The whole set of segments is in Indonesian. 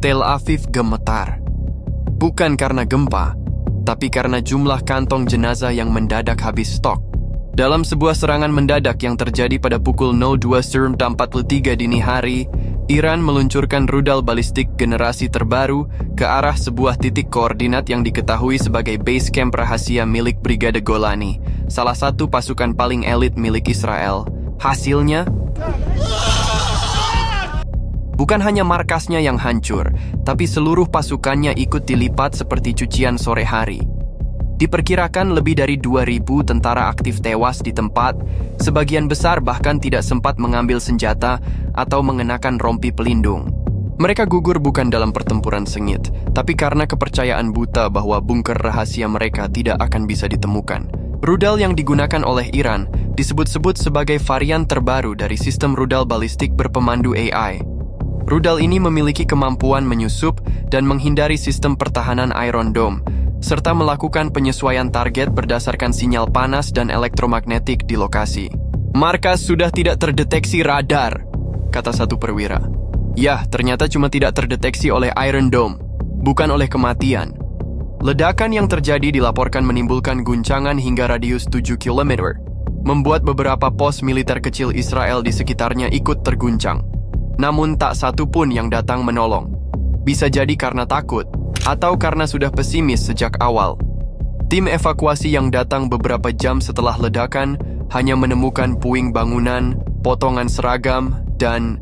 Tel Aviv gemetar. Bukan karena gempa, tapi karena jumlah kantong jenazah yang mendadak habis stok. Dalam sebuah serangan mendadak yang terjadi pada pukul 02.43 dini hari, Iran meluncurkan rudal balistik generasi terbaru ke arah sebuah titik koordinat yang diketahui sebagai base camp rahasia milik Brigade Golani, salah satu pasukan paling elit milik Israel. Hasilnya, bukan hanya markasnya yang hancur, tapi seluruh pasukannya ikut dilipat seperti cucian sore hari. Diperkirakan lebih dari 2.000 tentara aktif tewas di tempat, sebagian besar bahkan tidak sempat mengambil senjata atau mengenakan rompi pelindung. Mereka gugur bukan dalam pertempuran sengit, tapi karena kepercayaan buta bahwa bunker rahasia mereka tidak akan bisa ditemukan. Rudal yang digunakan oleh Iran disebut-sebut sebagai varian terbaru dari sistem rudal balistik berpemandu AI. Rudal ini memiliki kemampuan menyusup dan menghindari sistem pertahanan Iron Dome, serta melakukan penyesuaian target berdasarkan sinyal panas dan elektromagnetik di lokasi. Markas sudah tidak terdeteksi radar, kata satu perwira. Yah, ternyata cuma tidak terdeteksi oleh Iron Dome, bukan oleh kematian. Ledakan yang terjadi dilaporkan menimbulkan guncangan hingga radius 7 km, membuat beberapa pos militer kecil Israel di sekitarnya ikut terguncang. Namun tak satu pun yang datang menolong. Bisa jadi karena takut, atau karena sudah pesimis sejak awal. Tim evakuasi yang datang beberapa jam setelah ledakan hanya menemukan puing bangunan, potongan seragam, dan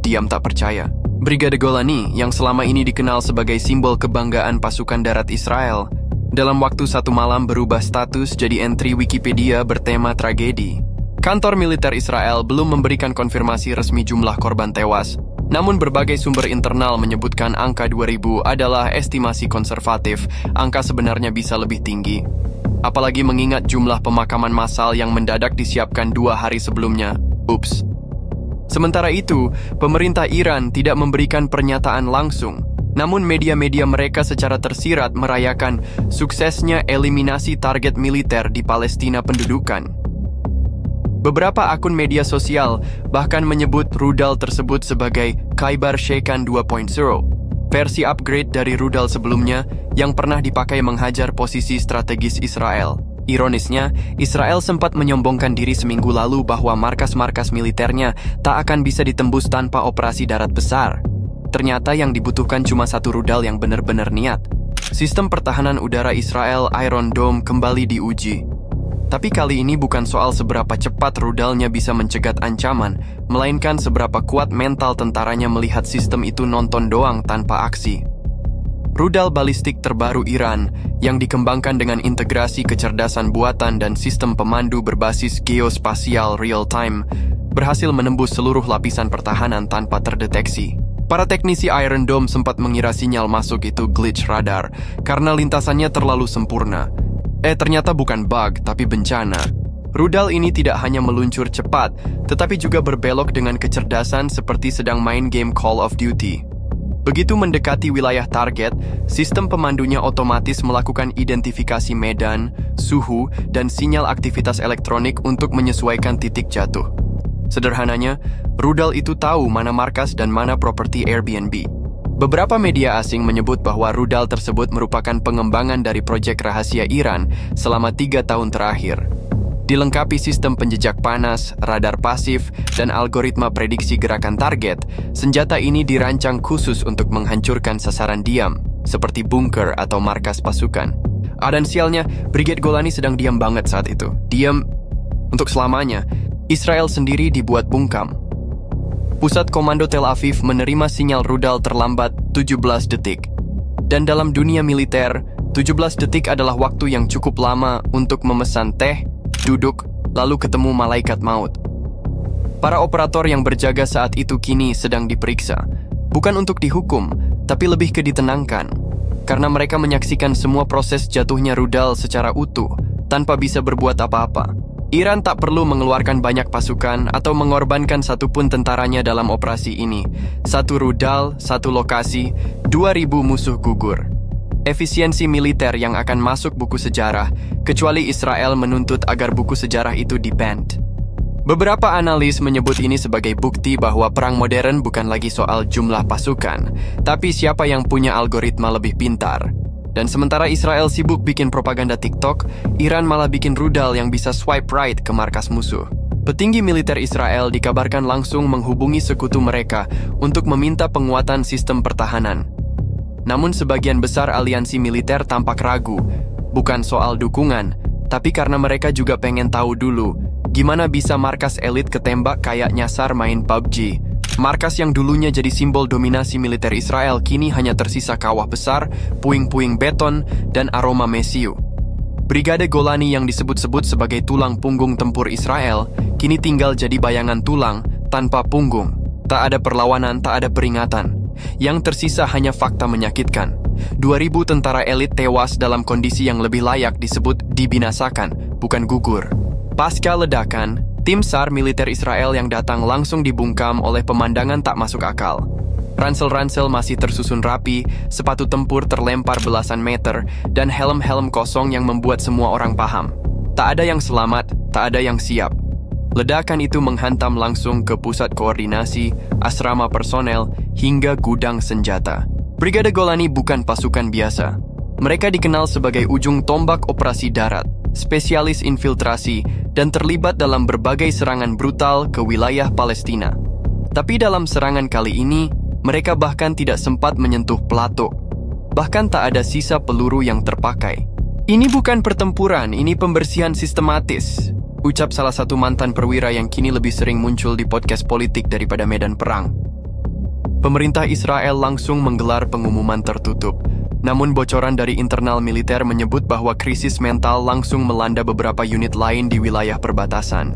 diam tak percaya. Brigade Golani, yang selama ini dikenal sebagai simbol kebanggaan pasukan darat Israel, dalam waktu 1 malam berubah status jadi entry Wikipedia bertema tragedi. Kantor militer Israel belum memberikan konfirmasi resmi jumlah korban tewas. Namun berbagai sumber internal menyebutkan angka 2.000 adalah estimasi konservatif. Angka sebenarnya bisa lebih tinggi. Apalagi mengingat jumlah pemakaman massal yang mendadak disiapkan 2 hari sebelumnya. Ups. Sementara itu, pemerintah Iran tidak memberikan pernyataan langsung. Namun media-media mereka secara tersirat merayakan suksesnya eliminasi target militer di Palestina pendudukan. Beberapa akun media sosial bahkan menyebut rudal tersebut sebagai Khaybar Shekan 2.0, versi upgrade dari rudal sebelumnya yang pernah dipakai menghajar posisi strategis Israel. Ironisnya, Israel sempat menyombongkan diri seminggu lalu bahwa markas-markas militernya tak akan bisa ditembus tanpa operasi darat besar. Ternyata yang dibutuhkan cuma satu rudal yang benar-benar niat. Sistem pertahanan udara Israel Iron Dome kembali diuji. Tapi kali ini bukan soal seberapa cepat rudalnya bisa mencegat ancaman, melainkan seberapa kuat mental tentaranya melihat sistem itu nonton doang tanpa aksi. Rudal balistik terbaru Iran, yang dikembangkan dengan integrasi kecerdasan buatan dan sistem pemandu berbasis geospasial real-time, berhasil menembus seluruh lapisan pertahanan tanpa terdeteksi. Para teknisi Iron Dome sempat mengira sinyal masuk itu glitch radar, karena lintasannya terlalu sempurna. Ternyata bukan bug, tapi bencana. Rudal ini tidak hanya meluncur cepat, tetapi juga berbelok dengan kecerdasan seperti sedang main game Call of Duty. Begitu mendekati wilayah target, sistem pemandunya otomatis melakukan identifikasi medan, suhu, dan sinyal aktivitas elektronik untuk menyesuaikan titik jatuh. Sederhananya, rudal itu tahu mana markas dan mana properti Airbnb. Beberapa media asing menyebut bahwa rudal tersebut merupakan pengembangan dari proyek rahasia Iran selama 3 tahun terakhir. Dilengkapi sistem penjejak panas, radar pasif, dan algoritma prediksi gerakan target, senjata ini dirancang khusus untuk menghancurkan sasaran diam, seperti bunker atau markas pasukan. Dan sialnya, Brigade Golani sedang diam banget saat itu. Diam untuk selamanya. Israel sendiri dibuat bungkam. Pusat Komando Tel Aviv menerima sinyal rudal terlambat 17 detik. Dan dalam dunia militer, 17 detik adalah waktu yang cukup lama untuk memesan teh, duduk, lalu ketemu malaikat maut. Para operator yang berjaga saat itu kini sedang diperiksa. Bukan untuk dihukum, tapi lebih ke ditenangkan. Karena mereka menyaksikan semua proses jatuhnya rudal secara utuh, tanpa bisa berbuat apa-apa. Iran tak perlu mengeluarkan banyak pasukan atau mengorbankan satupun tentaranya dalam operasi ini. Satu rudal, satu lokasi, 2.000 musuh gugur. Efisiensi militer yang akan masuk buku sejarah, kecuali Israel menuntut agar buku sejarah itu di-banned. Beberapa analis menyebut ini sebagai bukti bahwa perang modern bukan lagi soal jumlah pasukan, tapi siapa yang punya algoritma lebih pintar. Dan sementara Israel sibuk bikin propaganda TikTok, Iran malah bikin rudal yang bisa swipe right ke markas musuh. Petinggi militer Israel dikabarkan langsung menghubungi sekutu mereka untuk meminta penguatan sistem pertahanan. Namun sebagian besar aliansi militer tampak ragu, bukan soal dukungan, tapi karena mereka juga pengen tahu dulu gimana bisa markas elit ketembak kayak nyasar main PUBG. Markas yang dulunya jadi simbol dominasi militer Israel kini hanya tersisa kawah besar, puing-puing beton, dan aroma mesiu. Brigade Golani yang disebut-sebut sebagai tulang punggung tempur Israel kini tinggal jadi bayangan tulang tanpa punggung. Tak ada perlawanan, tak ada peringatan. Yang tersisa hanya fakta menyakitkan. 2.000 tentara elit tewas dalam kondisi yang lebih layak disebut dibinasakan, bukan gugur. Pasca ledakan, tim SAR militer Israel yang datang langsung dibungkam oleh pemandangan tak masuk akal. Ransel-ransel masih tersusun rapi, sepatu tempur terlempar belasan meter, dan helm-helm kosong yang membuat semua orang paham. Tak ada yang selamat, tak ada yang siap. Ledakan itu menghantam langsung ke pusat koordinasi, asrama personel, hingga gudang senjata. Brigade Golani bukan pasukan biasa. Mereka dikenal sebagai ujung tombak operasi darat, spesialis infiltrasi, dan terlibat dalam berbagai serangan brutal ke wilayah Palestina. Tapi dalam serangan kali ini, mereka bahkan tidak sempat menyentuh Plato. Bahkan tak ada sisa peluru yang terpakai. Ini bukan pertempuran, ini pembersihan sistematis, ucap salah satu mantan perwira yang kini lebih sering muncul di podcast politik daripada medan perang. Pemerintah Israel langsung menggelar pengumuman tertutup. Namun bocoran dari internal militer menyebut bahwa krisis mental langsung melanda beberapa unit lain di wilayah perbatasan.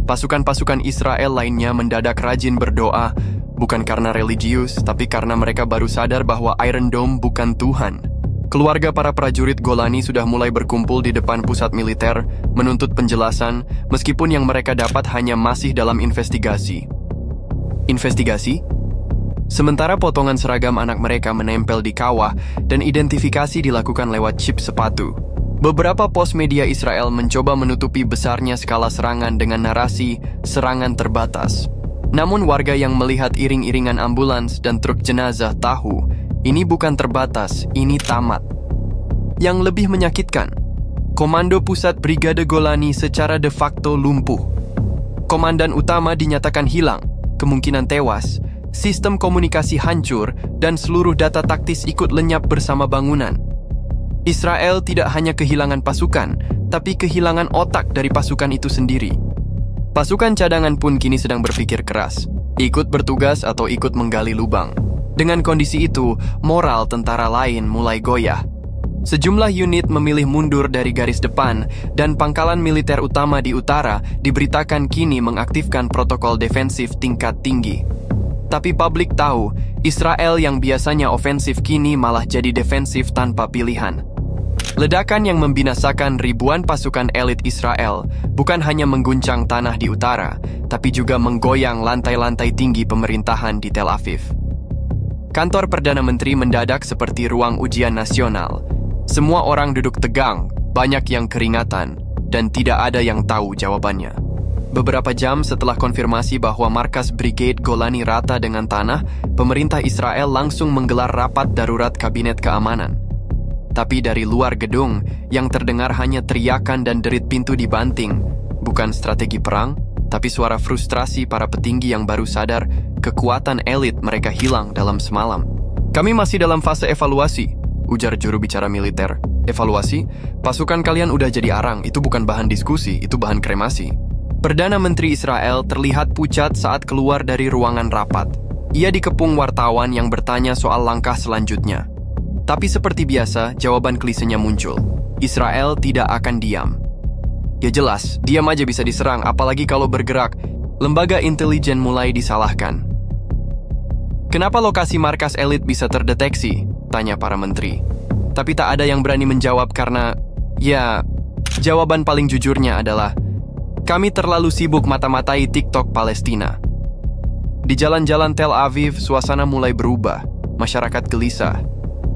Pasukan-pasukan Israel lainnya mendadak rajin berdoa, bukan karena religius, tapi karena mereka baru sadar bahwa Iron Dome bukan Tuhan. Keluarga para prajurit Golani sudah mulai berkumpul di depan pusat militer, menuntut penjelasan, meskipun yang mereka dapat hanya masih dalam investigasi. Investigasi? Sementara potongan seragam anak mereka menempel di kawah dan identifikasi dilakukan lewat chip sepatu. Beberapa pos media Israel mencoba menutupi besarnya skala serangan dengan narasi serangan terbatas. Namun warga yang melihat iring-iringan ambulans dan truk jenazah tahu, ini bukan terbatas, ini tamat. Yang lebih menyakitkan, Komando Pusat Brigade Golani secara de facto lumpuh. Komandan utama dinyatakan hilang, kemungkinan tewas. Sistem komunikasi hancur, dan seluruh data taktis ikut lenyap bersama bangunan. Israel tidak hanya kehilangan pasukan, tapi kehilangan otak dari pasukan itu sendiri. Pasukan cadangan pun kini sedang berpikir keras, ikut bertugas atau ikut menggali lubang. Dengan kondisi itu, moral tentara lain mulai goyah. Sejumlah unit memilih mundur dari garis depan, dan pangkalan militer utama di utara diberitakan kini mengaktifkan protokol defensif tingkat tinggi. Tapi publik tahu, Israel yang biasanya ofensif kini malah jadi defensif tanpa pilihan. Ledakan yang membinasakan ribuan pasukan elit Israel bukan hanya mengguncang tanah di utara, tapi juga menggoyang lantai-lantai tinggi pemerintahan di Tel Aviv. Kantor Perdana Menteri mendadak seperti ruang ujian nasional. Semua orang duduk tegang, banyak yang keringatan, dan tidak ada yang tahu jawabannya. Beberapa jam setelah konfirmasi bahwa markas Brigade Golani rata dengan tanah, pemerintah Israel langsung menggelar rapat darurat Kabinet Keamanan. Tapi dari luar gedung, yang terdengar hanya teriakan dan derit pintu dibanting. Bukan strategi perang, tapi suara frustrasi para petinggi yang baru sadar kekuatan elit mereka hilang dalam semalam. Kami masih dalam fase evaluasi, ujar juru bicara militer. Evaluasi? Pasukan kalian udah jadi arang, itu bukan bahan diskusi, itu bahan kremasi. Perdana Menteri Israel terlihat pucat saat keluar dari ruangan rapat. Ia dikepung wartawan yang bertanya soal langkah selanjutnya. Tapi seperti biasa, jawaban klisenya muncul. Israel tidak akan diam. Ya jelas, diam aja bisa diserang, apalagi kalau bergerak. Lembaga intelijen mulai disalahkan. Kenapa lokasi markas elit bisa terdeteksi? Tanya para menteri. Tapi tak ada yang berani menjawab karena, ya, jawaban paling jujurnya adalah, kami terlalu sibuk mata-matai TikTok Palestina. Di jalan-jalan Tel Aviv, suasana mulai berubah. Masyarakat gelisah.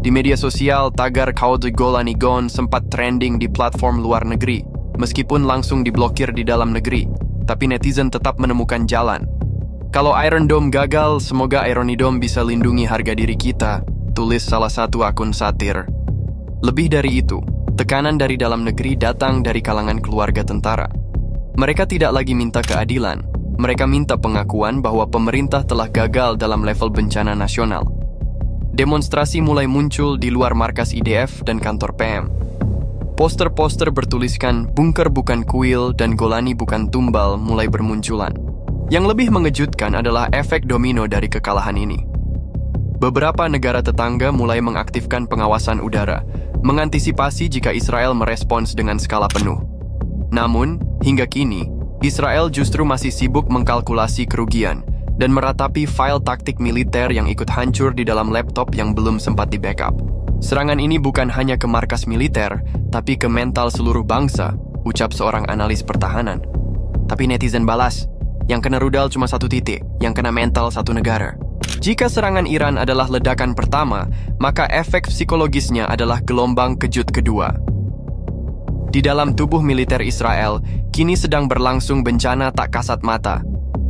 Di media sosial, tagar Kaude Golani Gone sempat trending di platform luar negeri, meskipun langsung diblokir di dalam negeri. tapi netizen tetap menemukan jalan. Kalau Iron Dome gagal, semoga Irony Dome bisa lindungi harga diri kita, tulis salah satu akun satir. Lebih dari itu, tekanan dari dalam negeri datang dari kalangan keluarga tentara. Mereka tidak lagi minta keadilan, mereka minta pengakuan bahwa pemerintah telah gagal dalam level bencana nasional. Demonstrasi mulai muncul di luar markas IDF dan kantor PM. Poster-poster bertuliskan "Bunker bukan kuil" dan "Golani bukan tumbal" mulai bermunculan. Yang lebih mengejutkan adalah efek domino dari kekalahan ini. Beberapa negara tetangga mulai mengaktifkan pengawasan udara, mengantisipasi jika Israel merespons dengan skala penuh. Namun, hingga kini, Israel justru masih sibuk mengkalkulasi kerugian dan meratapi file taktik militer yang ikut hancur di dalam laptop yang belum sempat di-backup. Serangan ini bukan hanya ke markas militer, tapi ke mental seluruh bangsa, ucap seorang analis pertahanan. Tapi netizen balas, yang kena rudal cuma satu titik, yang kena mental satu negara. Jika serangan Iran adalah ledakan pertama, maka efek psikologisnya adalah gelombang kejut kedua. Di dalam tubuh militer Israel, kini sedang berlangsung bencana tak kasat mata.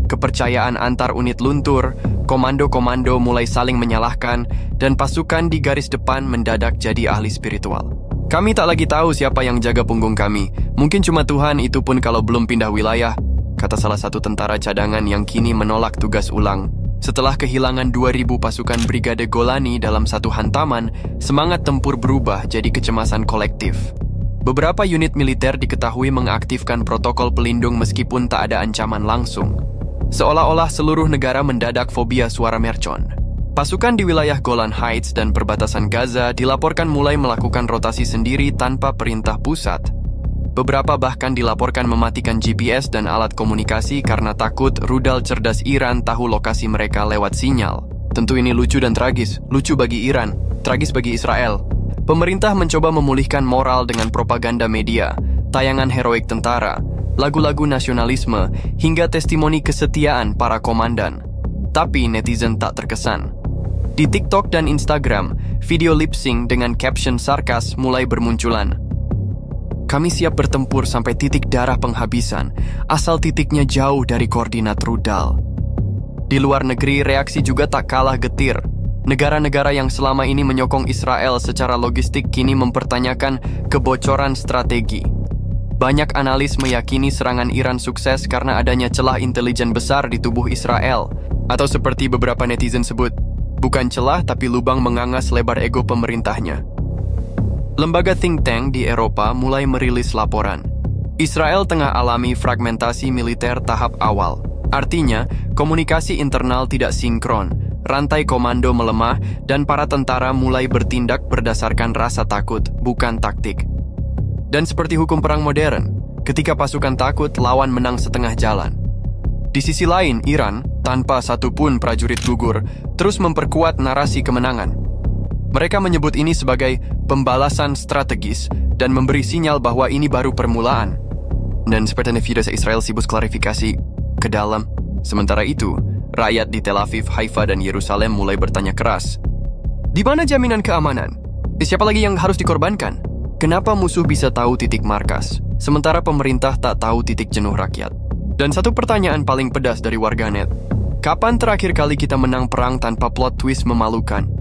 Kepercayaan antar unit luntur, komando-komando mulai saling menyalahkan, dan pasukan di garis depan mendadak jadi ahli spiritual. Kami tak lagi tahu siapa yang jaga punggung kami. Mungkin cuma Tuhan, itu pun kalau belum pindah wilayah, kata salah satu tentara cadangan yang kini menolak tugas ulang. Setelah kehilangan 2.000 pasukan Brigade Golani dalam satu hantaman, semangat tempur berubah jadi kecemasan kolektif. Beberapa unit militer diketahui mengaktifkan protokol pelindung meskipun tak ada ancaman langsung. Seolah-olah seluruh negara mendadak fobia suara mercon. Pasukan di wilayah Golan Heights dan perbatasan Gaza dilaporkan mulai melakukan rotasi sendiri tanpa perintah pusat. Beberapa bahkan dilaporkan mematikan GPS dan alat komunikasi karena takut rudal cerdas Iran tahu lokasi mereka lewat sinyal. Tentu ini lucu dan tragis. Lucu bagi Iran, tragis bagi Israel. Pemerintah mencoba memulihkan moral dengan propaganda media, tayangan heroik tentara, lagu-lagu nasionalisme, hingga testimoni kesetiaan para komandan. Tapi netizen tak terkesan. Di TikTok dan Instagram, video lip-sync dengan caption sarkas mulai bermunculan. Kami siap bertempur sampai titik darah penghabisan, asal titiknya jauh dari koordinat rudal. Di luar negeri, reaksi juga tak kalah getir. Negara-negara yang selama ini menyokong Israel secara logistik kini mempertanyakan kebocoran strategi. Banyak analis meyakini serangan Iran sukses karena adanya celah intelijen besar di tubuh Israel, atau seperti beberapa netizen sebut, bukan celah tapi lubang mengangas lebar ego pemerintahnya. Lembaga think tank di Eropa mulai merilis laporan. Israel tengah alami fragmentasi militer tahap awal. Artinya, komunikasi internal tidak sinkron, rantai komando melemah, dan para tentara mulai bertindak berdasarkan rasa takut, bukan taktik. Dan seperti hukum perang modern, ketika pasukan takut, lawan menang setengah jalan. Di sisi lain, Iran, tanpa satupun prajurit gugur, terus memperkuat narasi kemenangan. Mereka menyebut ini sebagai pembalasan strategis dan memberi sinyal bahwa ini baru permulaan. Dan seperti video Israel sibuk klarifikasi ke dalam. Sementara itu, rakyat di Tel Aviv, Haifa, dan Yerusalem mulai bertanya keras. Di mana jaminan keamanan? Siapa lagi yang harus dikorbankan? Kenapa musuh bisa tahu titik markas, sementara pemerintah tak tahu titik jenuh rakyat? Dan satu pertanyaan paling pedas dari warganet. Kapan terakhir kali kita menang perang tanpa plot twist memalukan?